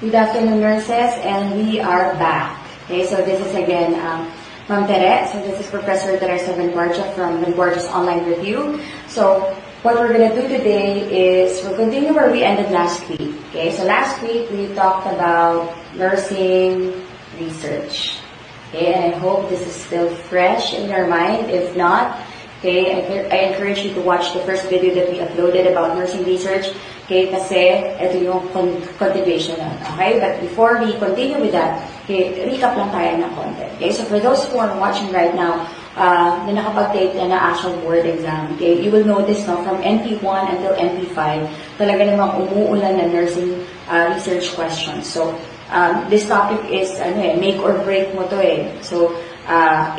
Good afternoon, nurses, and we are back. Okay, so this is again Ma'am Tere. So this is Professor Teresa Benborja from Benborja's Online Review. So what we're going to do today is we'll continue where we ended last week. Okay, so last week we talked about nursing research. Okay, and I hope this is still fresh in your mind. If not, okay, I encourage you to watch the first video that we uploaded about nursing research. Okay, kasi ito yung continuation na. Okay, but before we continue with that, okay, recap lang tayo ng konti. Okay, so for those who are watching right now, na nakapag-take na actual board exam, okay, you will notice no, from NP1 until NP5, talaga namang umuulan na nursing research questions. So, this topic is make or break mo to eh. So,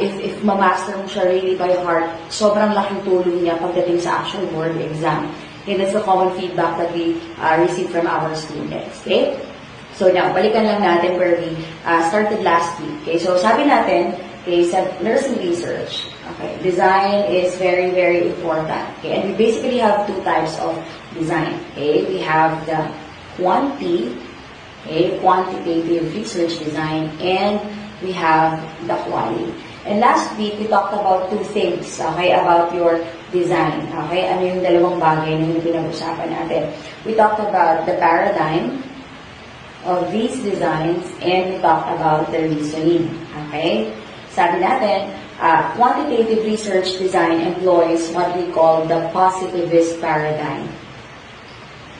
if ma-master mo siya really by heart, sobrang laking tulong niya pagdating sa actual board exam. Okay, that's the common feedback that we receive from our students. Okay? So now, balikan lang natin where we started last week. Okay, so sabi natin, okay, sa nursing research, okay, design is very, very important. Okay, and we basically have two types of design. Okay, we have the quantitative research design, and we have the quality. And last week, we talked about two things, okay, about your design. Okay, ano yung dalawang bagay na yung pinag-usapan natin. We talked about the paradigm of these designs, and we talked about the reasoning. Okay, sabi natin, quantitative research design employs what we call the positivist paradigm.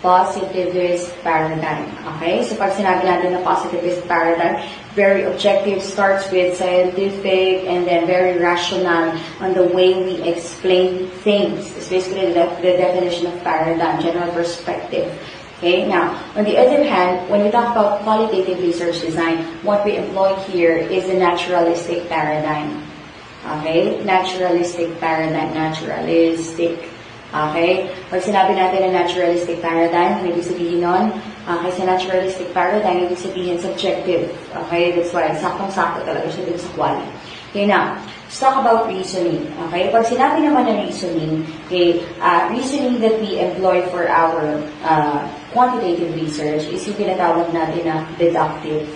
Positivist paradigm. Okay? So, pag sinabi natin na positivist paradigm, very objective, starts with scientific, and then very rational on the way we explain things. It's basically the definition of paradigm, general perspective. Okay? Now, on the other hand, when we talk about qualitative research design, what we employ here is a naturalistic paradigm. Okay? Naturalistic paradigm. Naturalistic. Okay? Pag sinabi natin na naturalistic paradigm, ano ibig sabihin nun? Okay, sa naturalistic paradigm, ibig sabihin subjective. Okay? That's why, saktong-sakto talaga siya dun sa quality. Okay, now, let's talk about reasoning. Okay? Pag sinabi naman na reasoning, okay, reasoning that we employ for our quantitative research is yung tinatawag natin na deductive.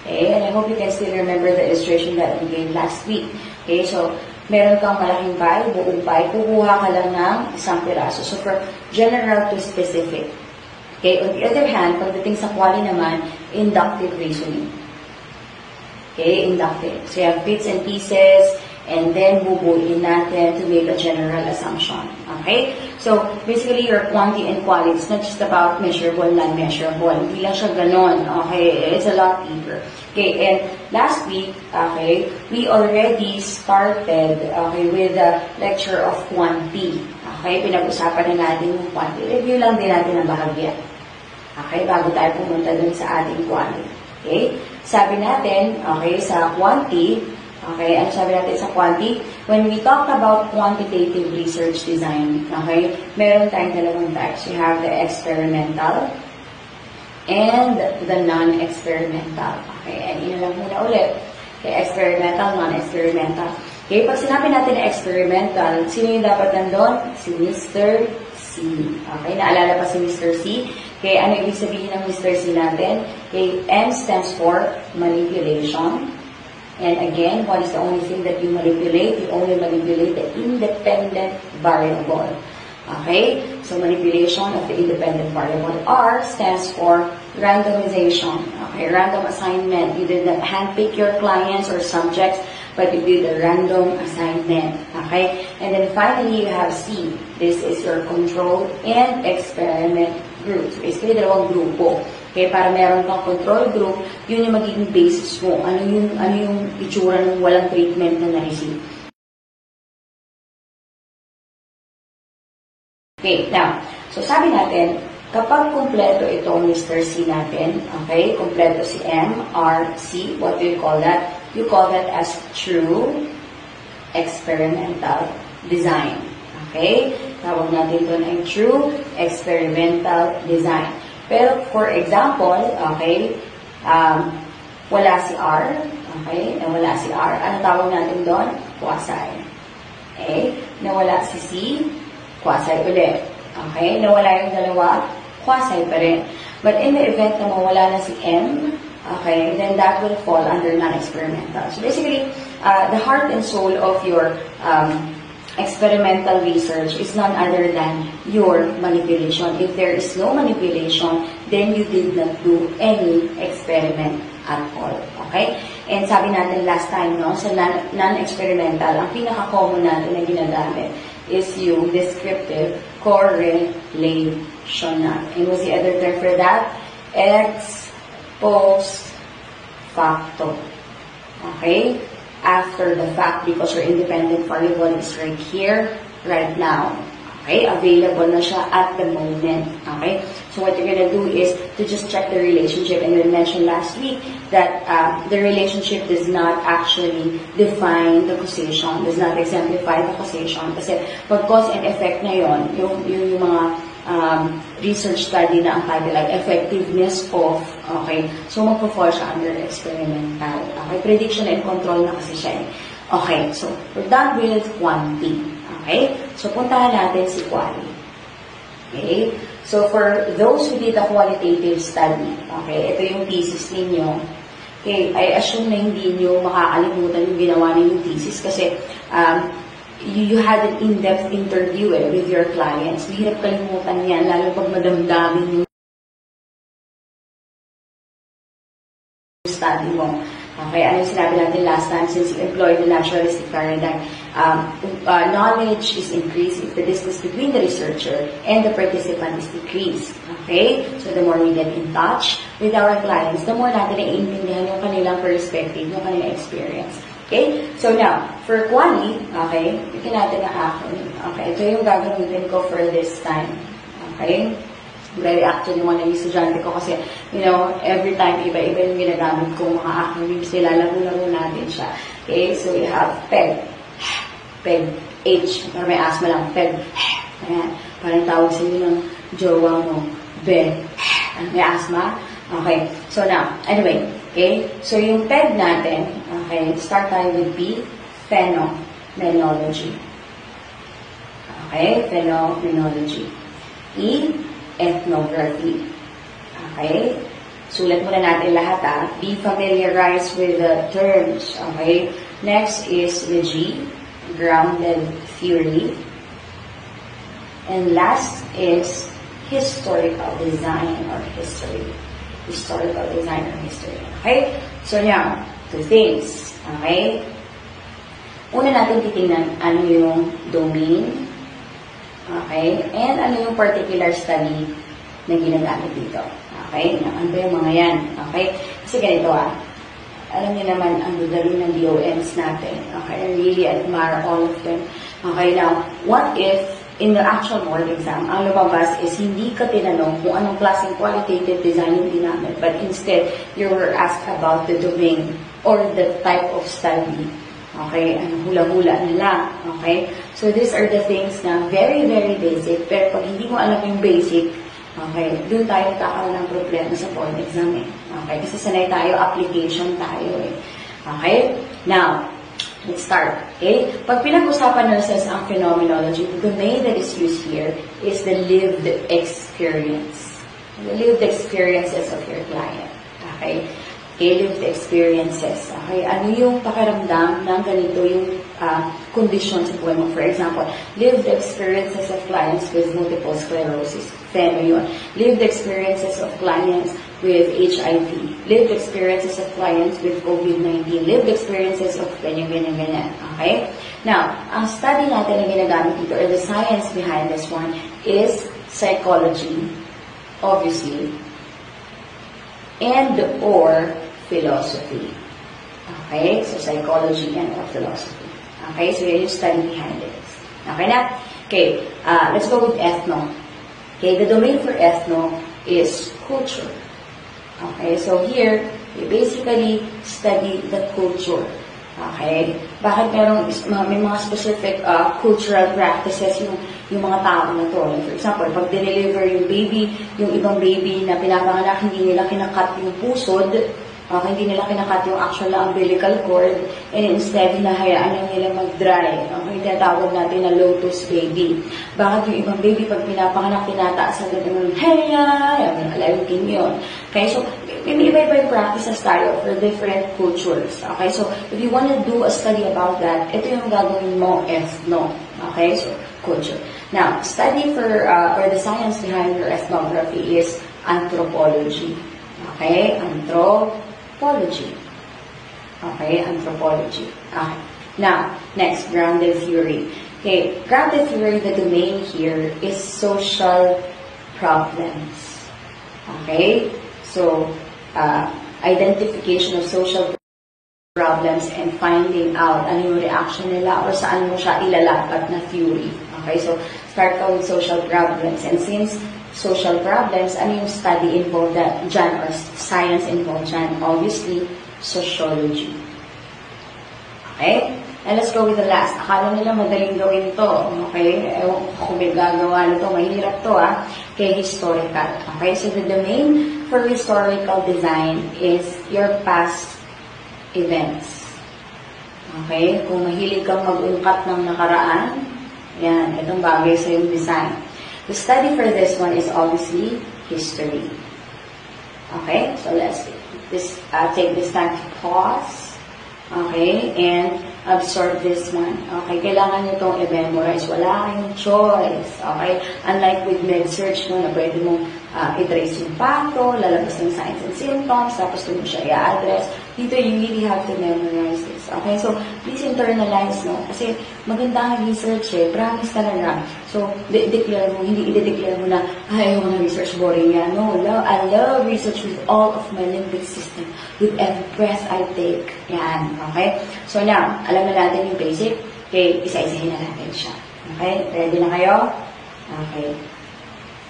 Okay? And I hope you can still remember the illustration that we gave last week. Okay? So, meron kang malaking pie, buong pie, kukuha ka lang ng isang piraso. So, for general to specific. Okay, on the other hand, pagdating sa quality naman, inductive reasoning. Okay, inductive. So, you have bits and pieces, and then bubuin natin to make a general assumption. Okay? So, basically, your quantity and quality, it's not just about measurable, non-measurable. Hindi lang siya ganon. Okay? It's a lot deeper. Okay, and last week, okay, we already started, okay, with the lecture of quantity. Okay, pinag-usapan na natin yung quantity. Review lang din natin ang bahagya. Okay, bago tayo pumunta dun sa ating quantity. Okay, sabi natin, okay, sa quantity, okay, ano sabi natin sa quantity? When we talk about quantitative research design, okay, meron tayong dalawang types. We have the experimental and the non-experimental. Okay, and yun lang muna ulit. Okay, experimental, non-experimental. Okay, pag sinabi natin na experimental, sino yung dapat nandun? Si Mr. C. Okay, naalala pa si Mr. C? Okay, ano ibig sabihin ng Mr. C natin? Okay, M stands for manipulation. And again, what is the only thing that you manipulate? You only manipulate the independent variable. Okay? So, manipulation of the independent variable. R stands for randomization. Okay? Random assignment. You did not handpick your clients or subjects, but you did a random assignment. Okay? And then finally, you have C. This is your control and experiment groups. Basically, dalawang grupo. Okay? Para meron kang control group, yun yung magiging basis mo. Ano yung itsura ng walang treatment na na-receive. Okay, now, so sabi natin, kapag kumpleto itong Mr. C natin, okay, kumpleto si M, R, C, what do you call that? You call that as true experimental design. Okay? Tawag natin ito ng true experimental design. Pero, for example, okay, wala si R, okay, nawala si R, ano tawag natin doon? Quasi. Okay? Nawala si C, quasi ulit. Okay? Nawala yung dalawa, quasi pa rin. But in the event na mawala na si M, okay, then that will fall under non-experimental. So basically, the heart and soul of your experimental research is none other than your manipulation. If there is no manipulation, then you did not do any experiment at all. Okay? And sabi natin last time, no, sa non-experimental, ang pinaka-common natin na ginagamit is yung descriptive correlational. And what's the other term for that? Ex post facto. Okay? After the fact, because your independent variable is right here, right now. Okay? Available na siya at the moment. Okay? So what you're gonna do is to just check the relationship. And we mentioned last week that the relationship does not actually define the causation, does not exemplify the causation. Kasi pag cause and effect na yun, yung mga research study na ang title like effectiveness of, okay, so magpo-fall siya under experimental. Okay, prediction and control na kasi siya. Okay, so we're done with quantity. Okay, so puntahan natin si quali. Okay, so for those who did a qualitative study, okay, ito yung thesis ninyo. Okay, I assume na hindi nyo makakalimutan yung ginawa ninyong thesis kasi you had an in-depth interview with your clients. Mahirap kalimutan yan, lalo pag madamdamin yung study mo. Okay, ano yung sinabi natin last time, since you employed the naturalistic paradigm, knowledge is increased if the distance between the researcher and the participant is decreased. Okay, so the more we get in touch with our clients, the more natin naiintindihan yung kanilang perspective, yung kanilang experience. Okay? So now, for quali, okay, bigyan natin ang acronym. Okay, ito yung gagamitin ko for this time. Okay? Very actually yung mga estudyante ko kasi, you know, every time iba-iba yung ginagamit kong mga acronyms nila, laro-laro natin siya. Okay? So we have PEG. PEG H. Para may asthma lang. PEG. Ayan. Parang tawag sa inyo ng jowa mo. BEG. May asthma? Okay. So now, anyway, okay? So yung PEG natin, okay, start tayo with B, phenomenology. Okay, phenomenology. E, ethnography. Okay? Sulat muna natin lahat, Be familiarized with the terms. Okay? Next is the G, grounded theory. And last is historical design or history. Historical design or history. Okay? So now, two things. Okay? Una natin titingnan ano yung domain. Okay? And ano yung particular study na ginagamit dito. Okay? Ano ba yung mga yan? Okay? Kasi ganito alam niyo naman ang gagaling ng DOMs natin. Okay? I really admire all of them. Okay? Now, what if in the actual board exam, ang lumabas is hindi ka tinanong kung anong klaseng qualitative design yung ginamit, but instead, you were asked about the domain or the type of study. Okay? Ang hula-hula na lang. Okay? So, these are the things na very, very basic, pero pag hindi mo alam yung basic, okay, doon tayo nagkakaroon ng problema sa board exam Okay? Kasi sanay tayo, application tayo Okay? Now, let's start. Okay? Pag pinag-usapan nurses ang phenomenology, the domain that is used here is the lived experience. The lived experiences of your client. Okay? Okay, lived experiences. Okay? Ano yung pakiramdam ng ganito yung condition sa buhay mo? For example, lived experiences of clients with multiple sclerosis. Pheno yun. Lived experiences of clients with HIV. Lived experiences of clients with COVID-19. Lived experiences of ganyan. Okay? Now, ang study natin na ginagamit dito, or the science behind this one, is psychology, obviously, and or philosophy. Okay? So, psychology and or philosophy. Okay? So, yun yung study behind it. Okay na? Okay. Let's go with ethno. Okay? The domain for ethno is culture. Okay? So, here, we basically study the culture. Okay? Bakit may mga specific cultural practices yung mga tao na to? Like for example, pag dineliver yung baby, yung ibang baby na pinapanganak, hindi nila kinakat yung pusod, Okay, hindi nila kinakat yung actual na umbilical cord and instead, hinahayaan lang nila mag-dry. Okay, tinatawag natin na lotus baby. Bakit yung ibang baby, pag pinapanganak, tinataas agad ng heya, alawin yun. Okay, so, may iba-iba yung practices tayo for different cultures. Okay, so, if you want to do a study about that, ito yung gagawin mo, ethno. Okay, so, culture. Now, study for, or the science behind your ethnography is anthropology. Okay, anthropology. Okay, anthropology. Okay. Now, next, grounded theory. Okay, grounded theory, the domain here is social problems. Okay, so, identification of social problems and finding out ano yung reaction nila or saan mo siya ilalapat na theory. Okay, so start ka with social problems. And since social problems, ano yung study involved dyan or science involved dyan? Obviously, sociology. Okay? And let's go with the last. Akala nila madaling gawin to. Okay? Ewan ko kung may gagawa nito. Mahirap to, Okay, historical. Okay, so the domain for historical design is your past events. Okay? Kung mahilig kang mag-ungkat ng nakaraan, yan, itong bagay sa yung design. The study for this one is obviously history. Okay? So let's take this time to pause. Okay? And absorb this one. Okay? Kailangan nyo itong i-memorize. Wala kayong choice. Okay? Unlike with med-search mo na pwede mong i-trace yung pato, lalabas ng signs and symptoms, tapos doon mo siya i-address. Dito, you really have to memorize this. Okay? So, please internalize, no? Kasi maganda ang research, promise talaga. So, declare mo, hindi i-declare mo na, ayaw na research, boring yan. No, I love research with all of my limbic system, with every breath I take. Yan. Okay? So, now, alam na natin yung basic. Okay, isa-isahin na natin siya. Okay? Ready na kayo? Okay.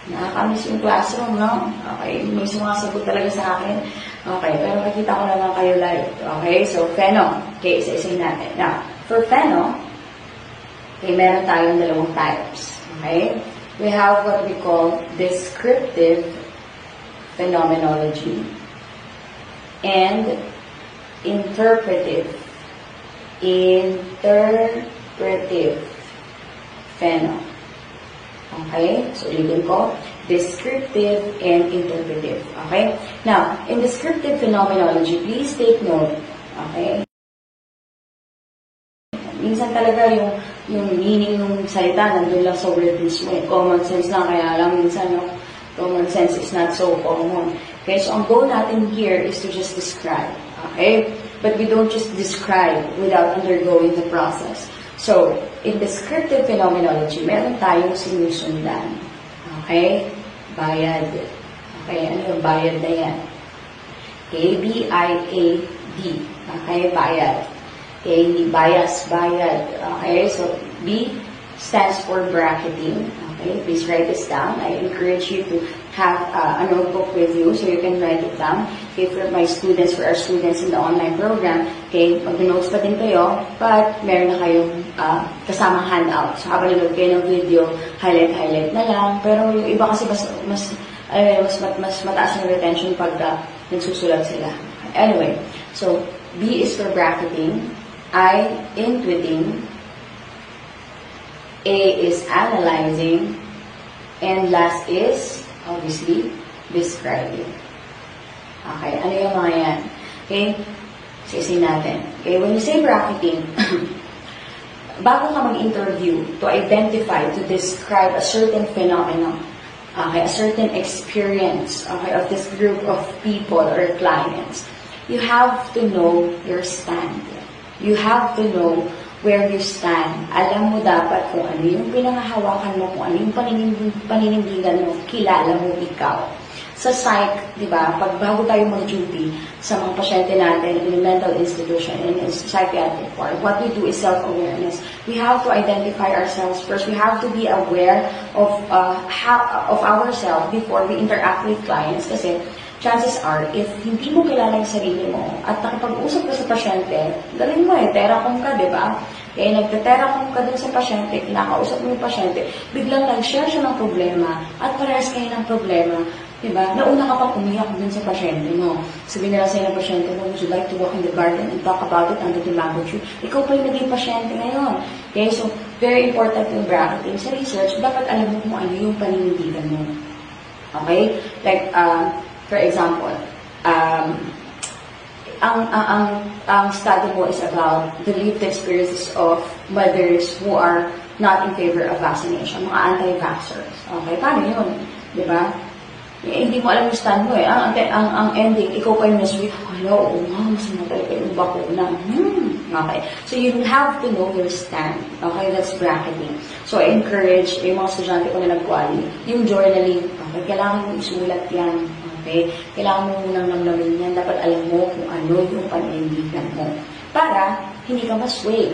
Nakakamiss yung classroom, no? Okay, may sumasagot talaga sa akin. Okay, pero makikita ko naman kayo live. Okay, so pheno. Okay, isa-isahin natin. Now, for pheno, okay, meron tayong dalawang types. Okay? We have what we call descriptive phenomenology and interpretive pheno. Okay? So, ulitin ko. Descriptive and interpretive. Okay? Now, in descriptive phenomenology, please take note. Okay? Minsan talaga yung meaning ng salita nandun lang sa word mismo. Common sense lang, kaya lang minsan, no? Common sense is not so common. Okay? So, ang goal natin here is to just describe. Okay? But we don't just describe without undergoing the process. So, in descriptive phenomenology, meron tayong sinusundan. Okay? Bayad. Okay, ano yung bayad na yan? Okay, B-I-A-D. Okay, bayad. Okay, hindi bias, bayad. Okay, so B stands for bracketing. Okay, please write this down. I encourage you to have a notebook with you so you can write it down. Okay, for my students, for our students in the online program, okay, mag-notes pa din kayo, but meron na kayong kasamang handout. So, habang nanood kayo ng video, highlight na lang. Pero yung iba kasi mas mataas yung retention pag nagsusulat sila. Anyway, so, B is for bracketing, I, intuiting, A is analyzing, and last is, obviously, describing. Okay, ano yung mga yan? Okay, sisi natin. Okay, when you say bracketing, bago ka mag-interview to identify, to describe a certain phenomenon, okay, a certain experience, okay, of this group of people or clients, you have to know your stand. You have to know where you stand. Alam mo dapat kung ano yung pinangahawakan mo, kung ano yung paninindigan mo, kilala mo ikaw. Sa psych, di ba, pag bago tayo mag-duty sa mga pasyente natin in a mental institution, in a psychiatric ward, what we do is self-awareness. We have to identify ourselves first. We have to be aware of ourselves before we interact with clients kasi chances are, if hindi mo kilala yung sarili mo at nakipag-usap ka sa pasyente, galing mo therapon ka, di ba? Kaya nagte-therapon ka dun sa pasyente, kinakausap mo yung pasyente, biglang nag-share siya ng problema at parehas kayo ng problema, Diba? Nauna ka pang umiyak dun sa pasyente mo. Sabihin nila sa'yo ng pasyente mo, would you like to walk in the garden and talk about it under the mango tree? Ikaw pa yung naging pasyente ngayon. Okay, so very important yung bracketing. Sa research, dapat alam mo kung ano yung paninindigan mo. Okay? Like, for example, ang study mo is about the lived experiences of mothers who are not in favor of vaccination, mga anti-vaxxers. Okay, paano yun? Diba? Hindi mo alam yung stand mo eh. Ang ending, ikaw pa yung na-sweet, hello, masama talaga yung bakuna. Okay. So you have to know your stand. Okay, that's bracketing. So I encourage yung mga estudyante ko na nag-quali, yung journaling, okay, kailangan mo isulat yan. Okay? Kailangan mo munang namnamin yan. Dapat alam mo kung ano yung paninindigan mo. Para hindi ka masway.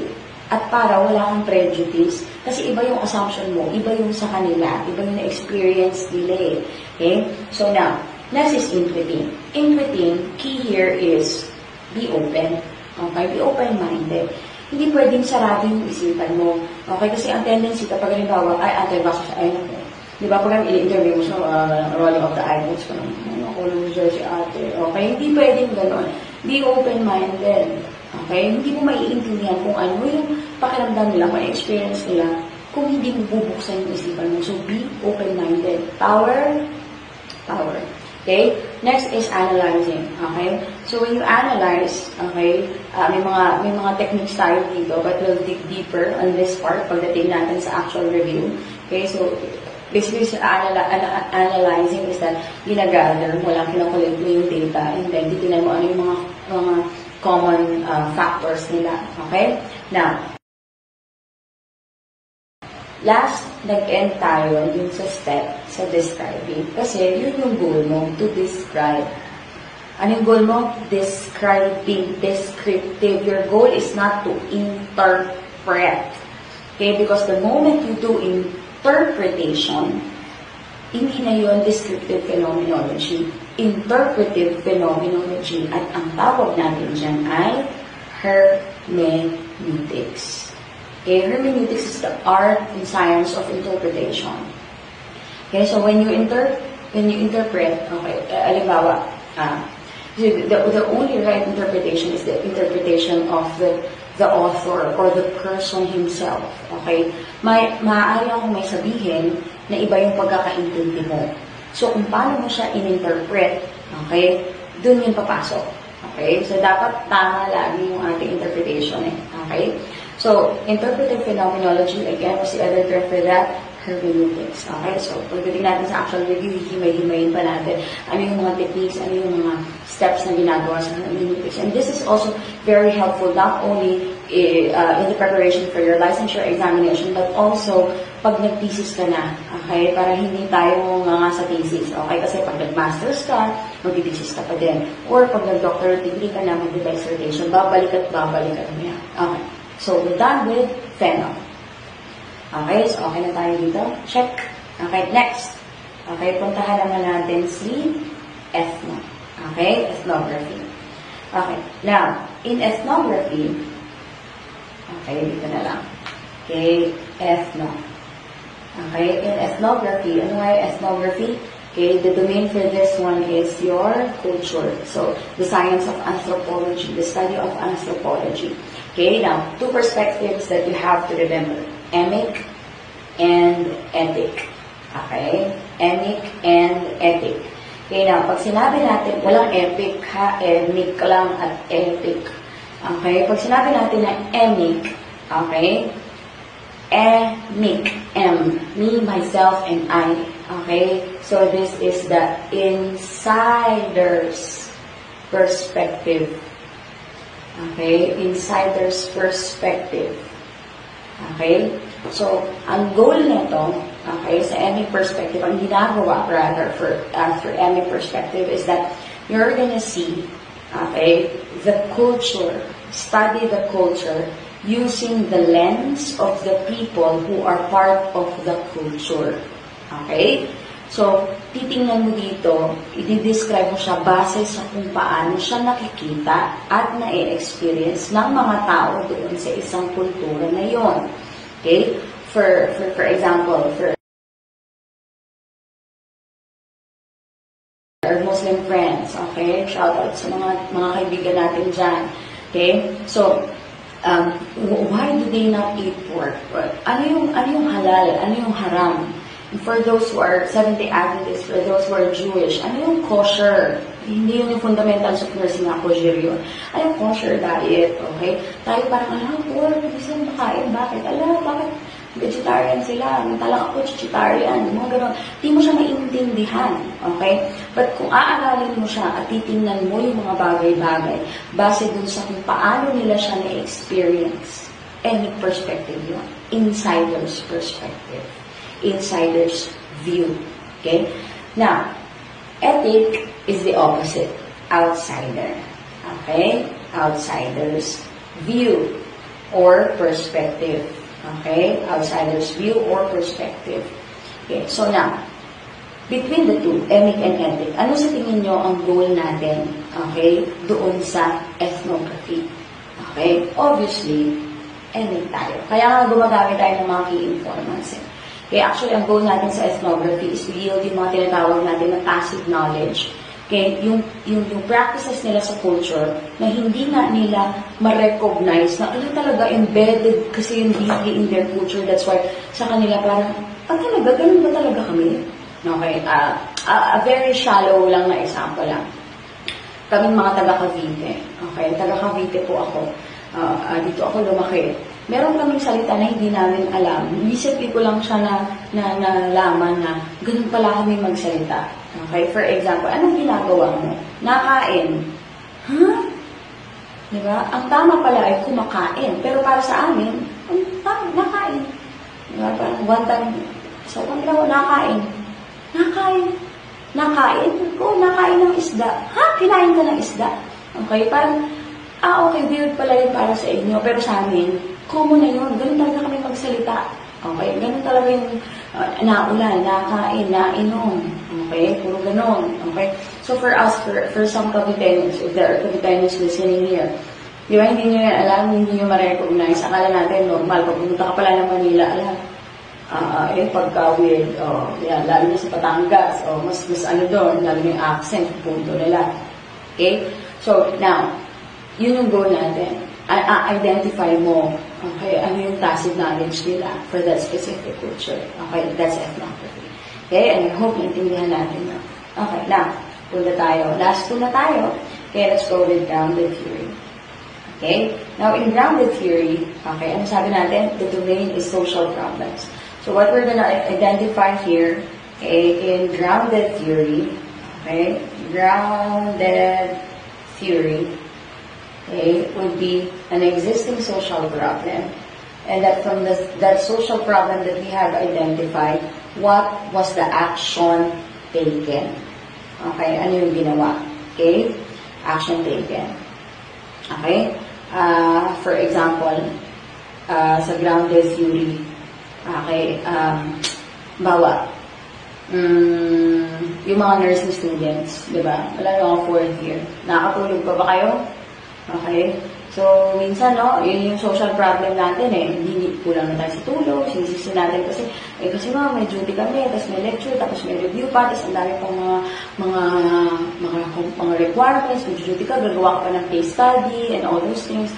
At para wala kang prejudice. Kasi iba yung assumption mo, iba yung sa kanila, iba yung na-experience nila eh. Okay? So now, next is intuiting. Intuiting, key here is be open. Okay? Be open-minded. Hindi pwedeng sarado yung isipan mo. Okay? Kasi ang tendency kapag halimbawa, ay anti-vaxxers, ay naku. Di ba, pag i-interview mo siya, rolling of the eyelids ko naman, ako loser si ate. Okay? Hindi pwedeng gano'n. Be open-minded. Okay? Hindi mo maiintindihan kung ano yung pakiramdam nila, kung experience nila, kung hindi mo bubuksan yung isipan mo. So, be open-minded. Power. Okay? Next is analyzing. Okay? So, when you analyze, okay, may mga techniques tayo dito, but we'll dig deeper on this part pagdating natin sa actual review. Okay? So, basically, analyzing is that ginagather mo lang, kinakulit mo yung data, and then titignan mo ano yung mga common factors nila. Okay? Now, last, nag-end tayo dun sa step sa describing. Kasi yun yung goal mo, to describe. Ano yung goal mo? Describing, descriptive. Your goal is not to interpret. Okay? Because the moment you do interpretation, hindi na yun descriptive phenomenology. Interpretive phenomenology. At ang tawag natin dyan ay hermeneutics. Okay, hermeneutics is the art and science of interpretation. Okay, so when you interpret, okay, halimbawa, the only right interpretation is the interpretation of the author or the person himself. Okay, maaari akong may sabihin na iba yung pagkakaintindi mo. So, kung paano mo siya in-interpret, okay, dun yung papasok. Okay, so dapat tama lagi yung ating interpretation eh. Okay, so interpretive phenomenology, again, what's the other term for that? Hermeneutics. Okay, so pagdating natin sa actual review, himay-himayin pa natin ano yung mga techniques, ano yung mga steps na ginagawa sa hermeneutics. And this is also very helpful not only in the preparation for your licensure examination, but also pag nag-thesis ka na, okay, para hindi tayo nga sa thesis, okay, kasi pag nag-masters ka, mag-thesis ka pa din. Or pag nag-doctorate degree ka na, mag-dissertation, babalik at niya. Okay, so we're done with phenol. Okay, so okay na tayo dito. Check. Okay, next. Okay, puntahan naman natin si ethno. Okay, ethnography. Okay, now, in ethnography, okay, dito na lang. Okay, ethno. Okay, in ethnography, ano ay ethnography? Okay, the domain for this one is your culture. So, the science of anthropology, the study of anthropology. Okay, now, two perspectives that you have to remember. Emic and ethic. Okay? Emic and ethic. Okay, now, pag sinabi natin, walang epic ha, emic lang at ethic. Okay? Pag sinabi natin na emic, okay? Emic, M, me, myself, and I. Okay? So, this is the insider's perspective. Okay? Insider's perspective. Okay? So, ang goal nito, okay, sa emic perspective, ang ginagawa rather for emic perspective is that you're gonna see, okay, the culture, study the culture using the lens of the people who are part of the culture. Okay? So, titingnan mo dito, i-describe mo siya base sa kung paano siya nakikita at na-experience ng mga tao doon sa isang kultura na yon. Okay? For example, for our Muslim friends, okay? Shout out sa mga kaibigan natin dyan, okay? So, why do they not eat pork? Ano yung halal? Ano yung haram? And for those who are Seventh-day Adventists, for those who are Jewish, ano yung kosher? Hindi yung fundamentals of nursing nga, kosher yun. Ano yung kosher diet, okay? Tayo parang, pork, hindi sila makain. Bakit? Bakit? Vegetarian sila, talang ako vegetarian, mga gano'n. Di mo siya maintindihan, okay? But kung aaralin mo siya at titingnan mo yung mga bagay-bagay, base dun sa kung paano nila siya na-experience, any perspective yun. Insider's perspective. Insider's view. Okay? Now, ethic is the opposite. Outsider. Okay? Outsider's view or perspective. Okay? Outsider's view or perspective. Okay, so now, between the two, emic and ethic, ano sa tingin nyo ang goal natin, okay, doon sa ethnography? Okay? Obviously, emic tayo. Kaya nga gumagamit tayo ng mga key informants. Okay, actually, ang goal natin sa ethnography is to yield yung mga tinatawag natin na tacit knowledge. Okay, yung practices nila sa culture na hindi nga nila ma-recognize na talaga embedded kasi yung deeply in their culture. That's why sa kanila parang, talaga, ganun ba talaga kami? Okay, a very shallow lang na example lang. Kaming mga taga-Cavite. Okay, taga-Cavite po ako. Dito ako lumaki. Meron kaming salita na hindi namin alam. Isip ko lang siya na nalaman na ganun pala kami magsalita. Okay? For example, anong ginagawa mo? Nakain. Huh? Diba? Ang tama pala ay kumakain. Pero para sa amin, nakain. Diba? Parang one time, sa kanila ko, nakain. Nakain. Nakain? Oo, nakain ng isda. Ha? Kinain ka ng isda? Okay? Parang, okay, weird pala yun para sa inyo. Pero sa amin, common na yun. Ganun talaga kami magsalita. Okay? Ganun talaga yung naulan, nakain, nainom. Okay? Puro ganun. Okay? So for us, for some Caviteños, if there are Caviteños listening here, di ba, hindi nyo yan alam, hindi nyo ma-recognize. Akala natin, normal. Pag pumunta ka pala ng Manila, alam, pagka-weird, yan, lalo na sa Batangas, mas ano doon, lalo na yung accent, punto nila. Okay? So, now, yun yung goal natin. Identify mo, okay, ano yung tacit knowledge nila for that specific culture. Okay, that's ethnography. Okay, and I hope naintindihan natin na. Okay, now, punta tayo. Last two na tayo. Okay, let's go with grounded theory. Okay, now in grounded theory, okay, ano sabi natin? The domain is social problems. So what we're gonna identify here, okay, in grounded theory, okay, grounded theory, okay, would be an existing social problem, and that from that social problem that we have identified, what was the action taken? Okay, ano yung ginawa? Okay, action taken. Okay, for example, sa grounded theory, okay, yung mga nursing students, di ba? Wala na mga fourth year. Nakakatulog pa ba kayo? Okay? So, minsan, no, yun yung social problem natin eh. Hindi kulang na tayo sa tulog, sinisisi natin kasi, kasi may duty kami, tapos may lecture, tapos may review pa, tapos ang dami pang mga requirements, may duty ka, gagawa ka pa ng case study, and all those things.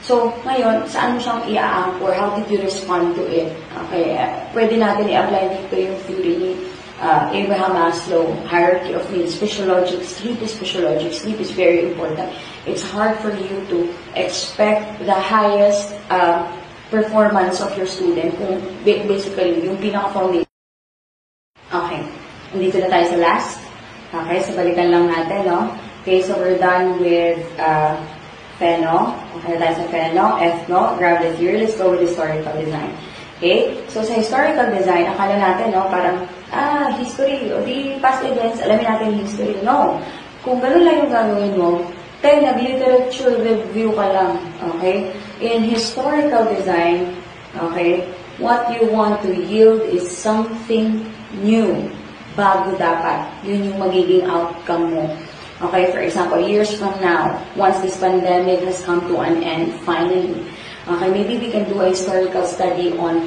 So, ngayon, saan mo siyang i-anchor? How did you respond to it? Okay, pwede natin i-apply dito yung theory ni Abraham Maslow, hierarchy of needs, physiologic, sleep is physiologic, sleep is very important. It's hard for you to expect the highest performance of your student kung basically yung pinaka-foundation. Okay, nandito na tayo sa last. Okay, so balikan lang natin, no? Okay, so we're done with Pheno. Okay, tayo sa Pheno, Ethno, grounded theory. Let's go with historical design. Okay, so sa historical design, akala natin, no, parang, history, o di past events, alamin natin history. No, kung gano'n lang yung gagawin mo, nag-literature review ka lang, okay? In historical design, okay, what you want to yield is something new, bago dapat. Yun yung magiging outcome mo. Okay, for example, years from now, once this pandemic has come to an end, finally, okay, maybe we can do a historical study on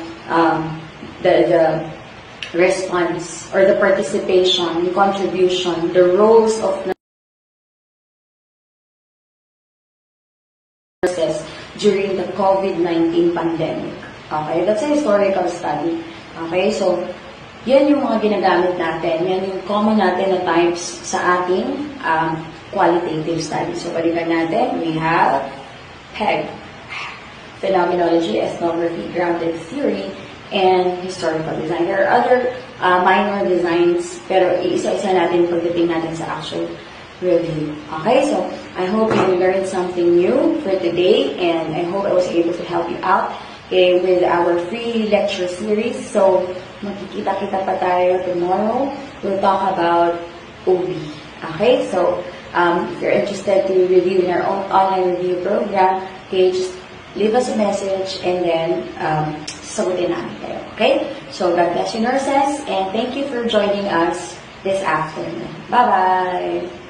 the response or the participation, the contribution, the roles of nurses during the COVID-19 pandemic. Okay, that's a historical study. Okay, so yan yung mga ginagamit natin. Yan yung common natin na types sa ating qualitative study. So, balikan natin, we have PEG, Phenomenology, Ethnography, Grounded Theory, and Historical Design. There are other minor designs, pero iisa-isa natin pagdating natin sa actual review. Okay, so I hope you learned something new for today, and I hope I was able to help you out with our free lecture series. So, magkikita-kita pa tayo tomorrow. We'll talk about OB. Okay, so if you're interested to review in our own online review program, okay, just leave us a message and then sagutin namin kayo. Okay? So, God bless you, nurses, and thank you for joining us this afternoon. Bye-bye!